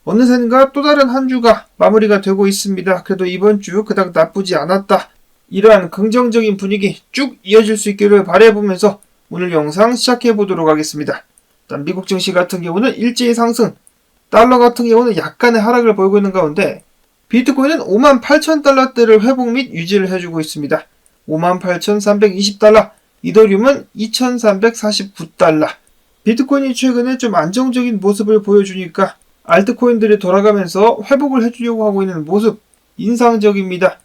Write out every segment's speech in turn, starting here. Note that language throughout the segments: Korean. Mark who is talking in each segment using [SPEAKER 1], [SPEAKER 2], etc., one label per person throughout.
[SPEAKER 1] 어느샌가 또 다른 한 주가 마무리가 되고 있습니다. 그래도 이번 주 그닥 나쁘지 않았다. 이러한 긍정적인 분위기 쭉 이어질 수 있기를 바라보면서 오늘 영상 시작해 보도록 하겠습니다. 일단 미국 증시 같은 경우는 일제히 상승, 달러 같은 경우는 약간의 하락을 보이고 있는 가운데 비트코인은 58,000달러대를 회복 및 유지를 해주고 있습니다. 58,320달러, 이더리움은 2,349달러. 비트코인이 최근에 좀 안정적인 모습을 보여주니까 알트코인들이 돌아가면서 회복을 해주려고 하고 있는 모습 인상적입니다.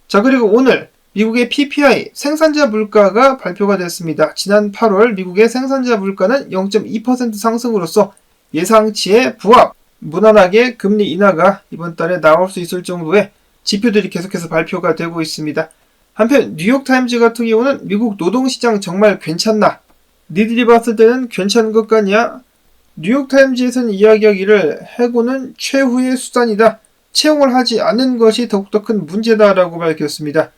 [SPEAKER 1] 자, 그리고 오늘 미국의 PPI 생산자 물가가 발표가 됐습니다. 지난 8월 미국의 생산자 물가는 0.2% 상승으로써 예상치에 부합, 무난하게 금리 인하가 이번 달에 나올 수 있을 정도의 지표들이 계속해서 발표가 되고 있습니다. 한편 뉴욕타임즈 같은 경우는 미국 노동시장 정말 괜찮나? 니들이 봤을 때는 괜찮은 것 같냐? 뉴욕타임즈에서는 이야기하기를 해고는 최후의 수단이다. 채용을 하지 않는 것이 더욱더 큰 문제다라고 밝혔습니다.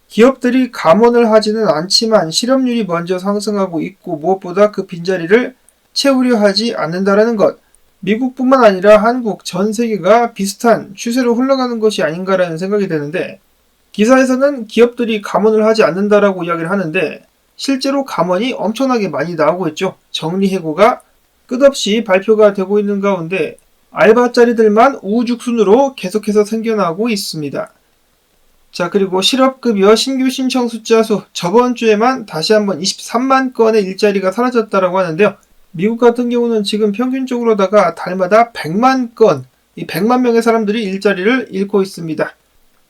[SPEAKER 1] 기업들이 감원을 하지는 않지만 실업률이 먼저 상승하고 있고 무엇보다 그 빈자리를 채우려 하지 않는다라는 것. 미국뿐만 아니라 한국, 전 세계가 비슷한 추세로 흘러가는 것이 아닌가라는 생각이 드는데 기사에서는 기업들이 감원을 하지 않는다라고 이야기를 하는데 실제로 감원이 엄청나게 많이 나오고 있죠. 정리해고가 끝없이 발표가 되고 있는 가운데 알바자리들만 우후죽순으로 계속해서 생겨나고 있습니다. 자, 그리고 실업급여 신규 신청 숫자 수 저번 주에만 다시 한번 23만 건의 일자리가 사라졌다라고 하는데요. 미국 같은 경우는 지금 평균적으로다가 달마다 100만 건, 이 100만 명의 사람들이 일자리를 잃고 있습니다.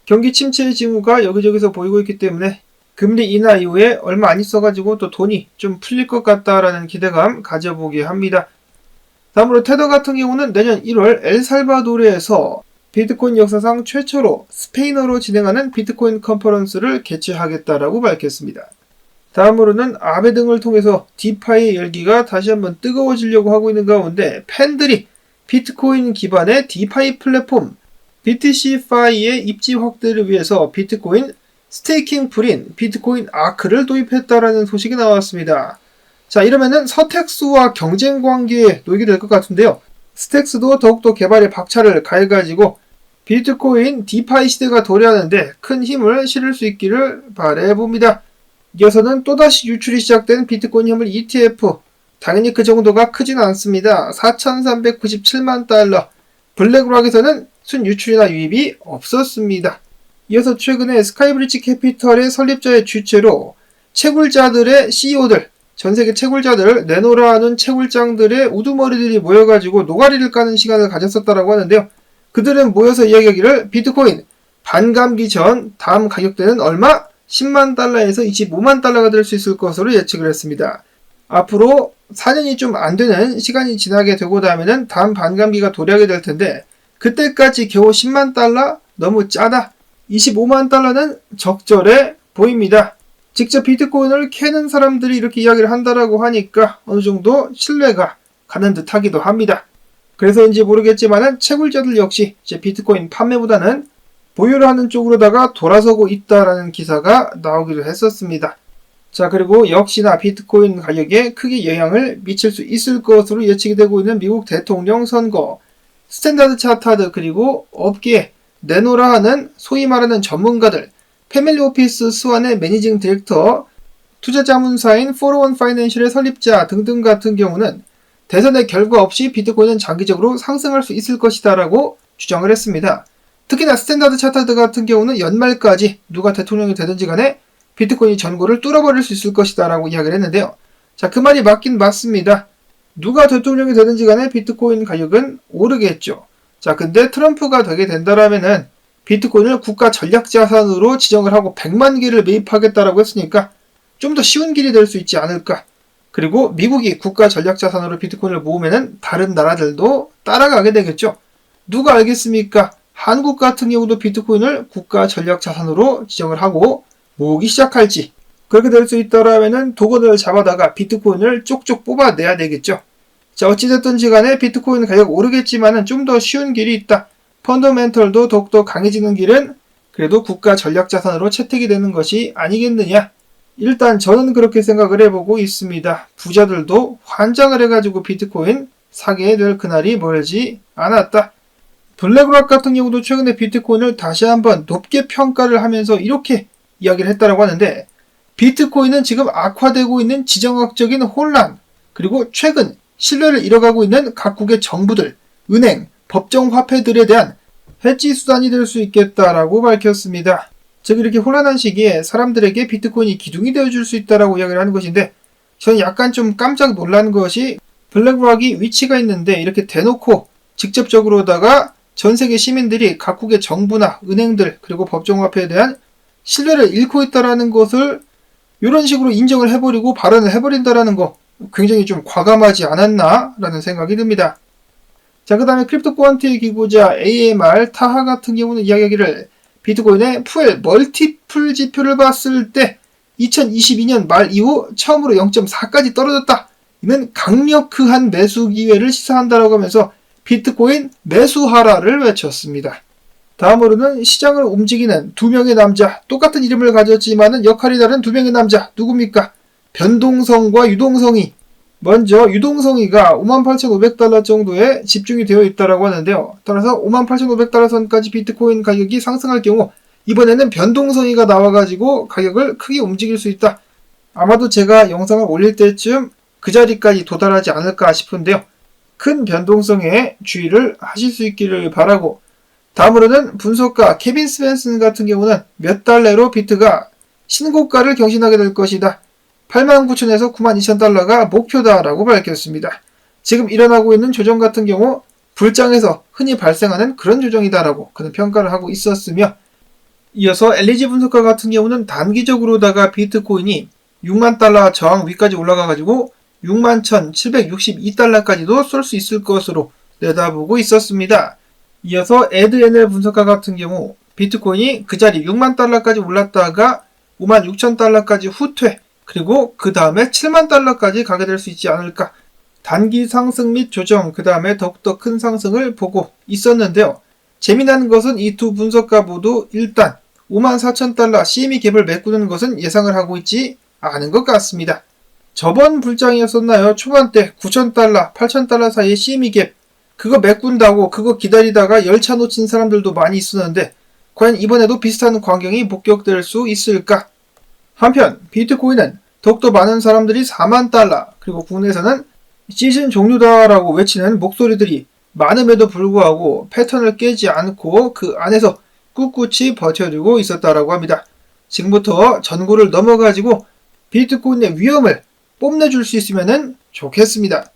[SPEAKER 1] 경기 침체의 징후가 여기저기서 보이고 있기 때문에 금리 인하 이후에 얼마 안 있어가지고 또 돈이 좀 풀릴 것 같다라는 기대감 가져보게 합니다. 다음으로 테더 같은 경우는 내년 1월 엘살바도르에서 비트코인 역사상 최초로 스페인어로 진행하는 비트코인 컨퍼런스를 개최하겠다라고 밝혔습니다. 다음으로는 아베 등을 통해서 디파이의 열기가 다시 한번 뜨거워지려고 하고 있는 가운데 팬들이 비트코인 기반의 디파이 플랫폼 BTCFi의 입지 확대를 위해서 비트코인 스테이킹 풀인 비트코인 아크를 도입했다라는 소식이 나왔습니다. 자, 이러면은 서텍스와 경쟁 관계에 놓이게 될 것 같은데요. 스택스도 더욱더 개발에 박차를 가해가지고 비트코인 디파이 시대가 도래하는데 큰 힘을 실을 수 있기를 바라봅니다. 이어서는 또다시 유출이 시작된 비트코인 현물 ETF. 당연히 그 정도가 크진 않습니다. 4,397만 달러. 블랙락에서는 순유출이나 유입이 없었습니다. 이어서 최근에 스카이브리지 캐피털의 설립자의 주최로 채굴자들의 CEO들, 전세계 채굴자들을 내놓으라 하는 채굴장들의 우두머리들이 모여가지고 노가리를 까는 시간을 가졌었다라고 하는데요. 그들은 모여서 이야기하기를 비트코인 반감기 전 다음 가격대는 얼마? 10만 달러에서 25만 달러가 될 수 있을 것으로 예측을 했습니다. 앞으로 4년이 좀 안 되는 시간이 지나게 되고 나면은 다음 반감기가 도래하게 될 텐데 그때까지 겨우 10만 달러? 너무 짜다. 25만 달러는 적절해 보입니다. 직접 비트코인을 캐는 사람들이 이렇게 이야기를 한다라고 하니까 어느 정도 신뢰가 가는 듯 하기도 합니다. 그래서인지 모르겠지만은 채굴자들 역시 이제 비트코인 판매보다는 보유를 하는 쪽으로다가 돌아서고 있다라는 기사가 나오기도 했었습니다. 자, 그리고 역시나 비트코인 가격에 크게 영향을 미칠 수 있을 것으로 예측이 되고 있는 미국 대통령 선거, 스탠다드 차타드 그리고 업계에 내놓으라 하는 소위 말하는 전문가들, 패밀리 오피스 스완의 매니징 디렉터, 투자자문사인 401 파이낸셜의 설립자 등등 같은 경우는 대선의 결과 없이 비트코인은 장기적으로 상승할 수 있을 것이다라고 주장을 했습니다. 특히나 스탠다드 차타드 같은 경우는 연말까지 누가 대통령이 되든지 간에 비트코인이 전고를 뚫어버릴 수 있을 것이다라고 이야기를 했는데요. 자, 그 말이 맞긴 맞습니다. 누가 대통령이 되든지 간에 비트코인 가격은 오르겠죠. 자, 근데 트럼프가 되게 된다라면은 비트코인을 국가 전략 자산으로 지정을 하고 100만 개를 매입하겠다라고 했으니까 좀 더 쉬운 길이 될 수 있지 않을까. 그리고 미국이 국가 전략 자산으로 비트코인을 모으면은 다른 나라들도 따라가게 되겠죠. 누가 알겠습니까? 한국 같은 경우도 비트코인을 국가 전략 자산으로 지정을 하고 모으기 시작할지. 그렇게 될 수 있다라면은 도건을 잡아다가 비트코인을 쪽쪽 뽑아내야 되겠죠. 자, 어찌됐든지 간에 비트코인 가격 오르겠지만은 좀 더 쉬운 길이 있다. 펀더멘털도 더욱더 강해지는 길은 그래도 국가 전략 자산으로 채택이 되는 것이 아니겠느냐. 일단 저는 그렇게 생각을 해보고 있습니다. 부자들도 환장을 해가지고 비트코인 사게 될 그날이 멀지 않았다. 블랙락 같은 경우도 최근에 비트코인을 다시 한번 높게 평가를 하면서 이렇게 이야기를 했다라고 하는데, 비트코인은 지금 악화되고 있는 지정학적인 혼란, 그리고 최근 신뢰를 잃어가고 있는 각국의 정부들, 은행, 법정화폐들에 대한 해지 수단이 될 수 있겠다라고 밝혔습니다. 즉 이렇게 혼란한 시기에 사람들에게 비트코인이 기둥이 되어줄 수 있다라고 이야기를 하는 것인데, 저는 약간 좀 깜짝 놀란 것이 블랙락이 위치가 있는데 이렇게 대놓고 직접적으로다가 전 세계 시민들이 각국의 정부나 은행들 그리고 법정화폐에 대한 신뢰를 잃고 있다라는 것을 이런 식으로 인정을 해버리고 발언을 해버린다라는 거, 굉장히 좀 과감하지 않았나라는 생각이 듭니다. 자, 그 다음에 크립토 퀀티 기고자 AMR 타하 같은 경우는 이야기하기를 비트코인의 푸엘 멀티플 지표를 봤을 때 2022년 말 이후 처음으로 0.4까지 떨어졌다. 이는 강력한 매수 기회를 시사한다라고 하면서 비트코인 매수하라를 외쳤습니다. 다음으로는 시장을 움직이는 두 명의 남자, 똑같은 이름을 가졌지만 역할이 다른 두 명의 남자, 누굽니까? 변동성과 유동성이. 먼저 유동성이가 58,500달러 정도에 집중이 되어 있다고 하는데요. 따라서 58,500달러 선까지 비트코인 가격이 상승할 경우 이번에는 변동성이가 나와가지고 가격을 크게 움직일 수 있다. 아마도 제가 영상을 올릴 때쯤 그 자리까지 도달하지 않을까 싶은데요. 큰 변동성에 주의를 하실 수 있기를 바라고, 다음으로는 분석가 케빈 스펜슨 같은 경우는 몇 달 내로 비트가 신고가를 경신하게 될 것이다. 89,000에서 92,000달러가 목표다라고 밝혔습니다. 지금 일어나고 있는 조정 같은 경우 불장에서 흔히 발생하는 그런 조정이다라고 그는 평가를 하고 있었으며, 이어서 LG 분석가 같은 경우는 단기적으로다가 비트코인이 6만 달러 저항 위까지 올라가가지고 61,762달러까지도 쏠 수 있을 것으로 내다보고 있었습니다. 이어서 에드NL 분석가 같은 경우 비트코인이 그 자리 6만 달러까지 올랐다가 56,000달러까지 후퇴, 그리고 그 다음에 7만 달러까지 가게 될 수 있지 않을까. 단기 상승 및 조정, 그 다음에 더욱더 큰 상승을 보고 있었는데요. 재미난 것은 이 두 분석가 모두 일단 54,000달러 CME 갭을 메꾸는 것은 예상을 하고 있지 않은 것 같습니다. 저번 불장이었었나요? 초반 때 9,000달러, 8,000달러 사이의 CME 갭, 그거 메꾼다고 그거 기다리다가 열차 놓친 사람들도 많이 있었는데 과연 이번에도 비슷한 광경이 목격될 수 있을까? 한편 비트코인은 더욱더 많은 사람들이 4만 달러, 그리고 국내에서는 시즌 종료다라고 외치는 목소리들이 많음에도 불구하고 패턴을 깨지 않고 그 안에서 꿋꿋이 버텨주고 있었다라고 합니다. 지금부터 전고를 넘어가지고 비트코인의 위험을 뽐내줄 수 있으면 좋겠습니다.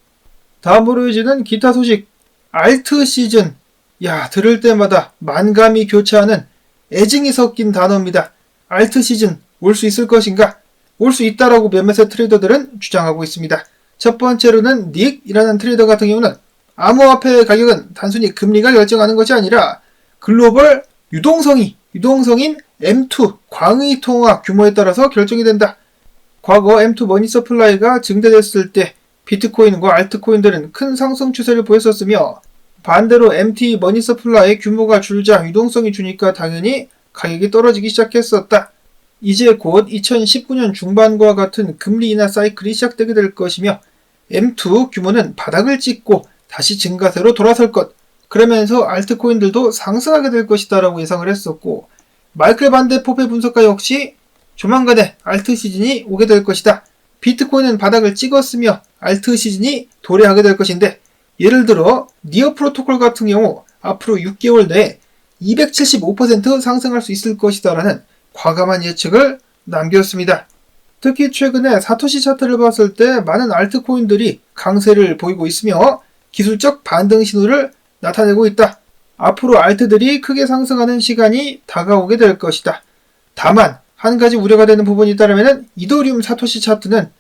[SPEAKER 1] 다음으로 이제는 기타 소식. 알트 시즌. 야, 들을 때마다 만감이 교차하는 애증이 섞인 단어입니다. 알트 시즌 올 수 있을 것인가? 올 수 있다라고 몇몇의 트레이더들은 주장하고 있습니다. 첫 번째로는 닉이라는 트레이더 같은 경우는 암호화폐의 가격은 단순히 금리가 결정하는 것이 아니라 글로벌 유동성인 M2 광의 통화 규모에 따라서 결정이 된다. 과거 M2 머니 서플라이가 증대됐을 때 비트코인과 알트코인들은 큰 상승 추세를 보였었으며, 반대로 MT 머니 서플라이의 규모가 줄자 유동성이 주니까 당연히 가격이 떨어지기 시작했었다. 이제 곧 2019년 중반과 같은 금리 인하 사이클이 시작되게 될 것이며 M2 규모는 바닥을 찍고 다시 증가세로 돌아설 것, 그러면서 알트코인들도 상승하게 될 것이다 라고 예상을 했었고, 마이클 반데 포페 분석가 역시 조만간에 알트 시즌이 오게 될 것이다. 비트코인은 바닥을 찍었으며 알트 시즌이 도래하게 될 것인데, 예를 들어 니어 프로토콜 같은 경우 앞으로 6개월 내에 275% 상승할 수 있을 것이다 라는 과감한 예측을 남겼습니다. 특히 최근에 사토시 차트를 봤을 때 많은 알트코인들이 강세를 보이고 있으며 기술적 반등 신호를 나타내고 있다. 앞으로 알트들이 크게 상승하는 시간이 다가오게 될 것이다. 다만 한 가지 우려가 되는 부분이 있다면 이더리움 사토시 차트는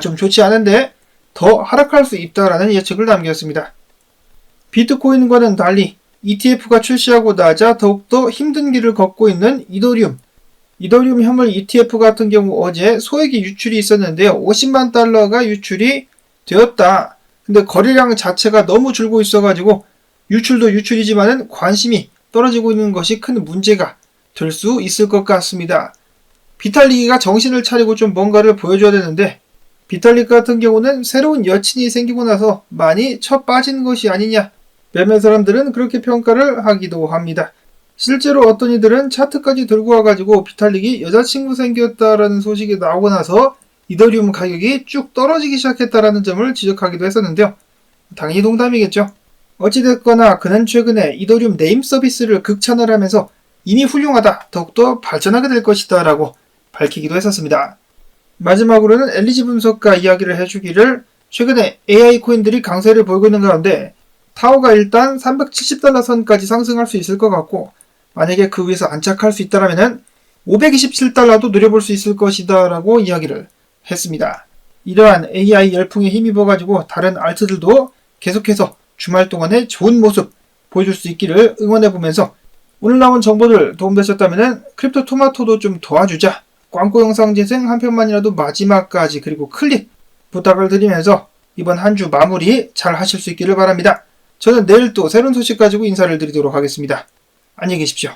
[SPEAKER 1] 좀 좋지 않은데 더 하락할 수 있다라는 예측을 남겼습니다. 비트코인과는 달리 ETF가 출시하고 나자 더욱더 힘든 길을 걷고 있는 이더리움 현물 ETF 같은 경우 어제 소액의 유출이 있었는데요. 50만 달러가 유출이 되었다. 근데 거래량 자체가 너무 줄고 있어가지고 유출도 유출이지만은 관심이 떨어지고 있는 것이 큰 문제가 될 수 있을 것 같습니다. 비탈리기가 정신을 차리고 좀 뭔가를 보여줘야 되는데 비탈릭 같은 경우는 새로운 여친이 생기고 나서 많이 쳐 빠진 것이 아니냐. 몇몇 사람들은 그렇게 평가를 하기도 합니다. 실제로 어떤 이들은 차트까지 들고 와가지고 비탈릭이 여자친구 생겼다라는 소식이 나오고 나서 이더리움 가격이 쭉 떨어지기 시작했다라는 점을 지적하기도 했었는데요. 당연히 농담이겠죠. 어찌됐거나 그는 최근에 이더리움 네임 서비스를 극찬을 하면서 이미 훌륭하다, 더욱더 발전하게 될 것이다 라고 밝히기도 했었습니다. 마지막으로는 엘리지 분석가 이야기를 해주기를 최근에 AI 코인들이 강세를 보이고 있는 가운데 타오가 일단 370달러 선까지 상승할 수 있을 것 같고 만약에 그 위에서 안착할 수 있다면 527달러도 노려볼 수 있을 것이다 라고 이야기를 했습니다. 이러한 AI 열풍에 힘입어가지고 다른 알트들도 계속해서 주말 동안에 좋은 모습 보여줄 수 있기를 응원해보면서 오늘 나온 정보들 도움되셨다면 크립토 토마토도 좀 도와주자. 광고 영상 재생 한 편만이라도 마지막까지 그리고 클릭 부탁을 드리면서 이번 한 주 마무리 잘 하실 수 있기를 바랍니다. 저는 내일 또 새로운 소식 가지고 인사를 드리도록 하겠습니다. 안녕히 계십시오.